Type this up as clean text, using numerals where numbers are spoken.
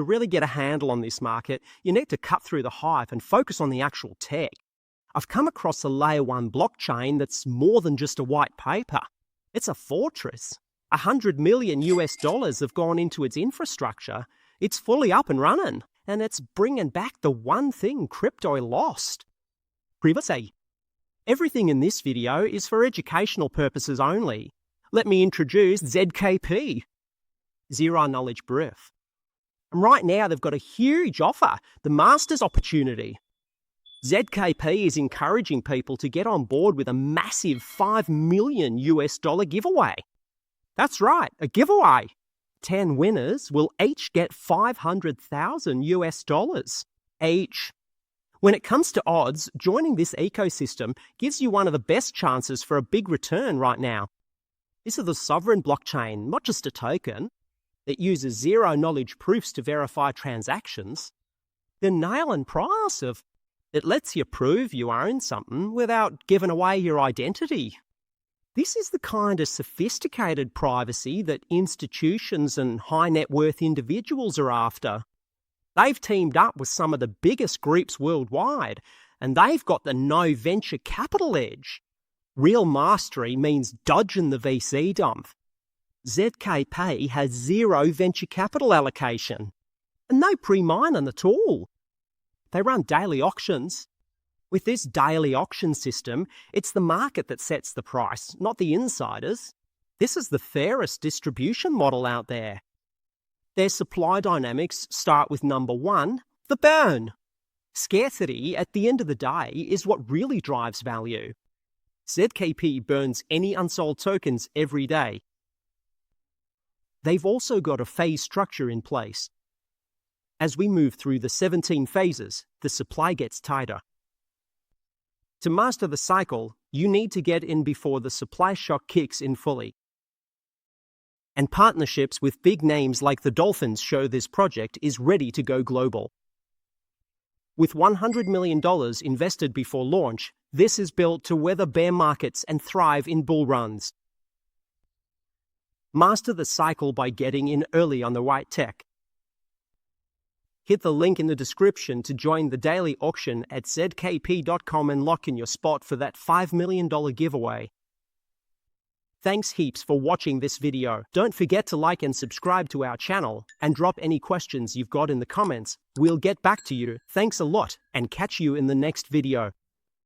To really get a handle on this market, you need to cut through the hype and focus on the actual tech. I've come across a layer 1 blockchain that's more than just a white paper. It's a fortress. $100 million have gone into its infrastructure. It's fully up and running, and it's bringing back the one thing crypto lost: privacy. Everything in this video is for educational purposes only. Let me introduce ZKP, Zero Knowledge Proof. And right now they've got a huge offer, the Master's Opportunity. ZKP is encouraging people to get on board with a massive $5 million giveaway. That's right, a giveaway. 10 winners will each get $500,000 each. When it comes to odds, joining this ecosystem gives you one of the best chances for a big return right now. This is the sovereign blockchain, not just a token. It uses zero-knowledge proofs to verify transactions. The nail and price of it lets you prove you own something without giving away your identity. This is the kind of sophisticated privacy that institutions and high-net-worth individuals are after. They've teamed up with some of the biggest groups worldwide, and they've got the no venture capital edge. Real mastery means dodging the VC dump. ZKP has zero venture capital allocation, and no pre-mining at all. They run daily auctions. With this daily auction system, it's the market that sets the price, not the insiders. This is the fairest distribution model out there. Their supply dynamics start with number 1, the burn. Scarcity, at the end of the day, is what really drives value. ZKP burns any unsold tokens every day. They've also got a phase structure in place. As we move through the 17 phases, the supply gets tighter. To master the cycle, you need to get in before the supply shock kicks in fully. And partnerships with big names like the Dolphins show this project is ready to go global. With $100 million invested before launch, this is built to weather bear markets and thrive in bull runs. Master the cycle by getting in early on the right tech. Hit the link in the description to join the daily auction at zkp.com and lock in your spot for that $5 million giveaway. Thanks heaps for watching this video. Don't forget to like and subscribe to our channel and drop any questions you've got in the comments. We'll get back to you. Thanks a lot and catch you in the next video.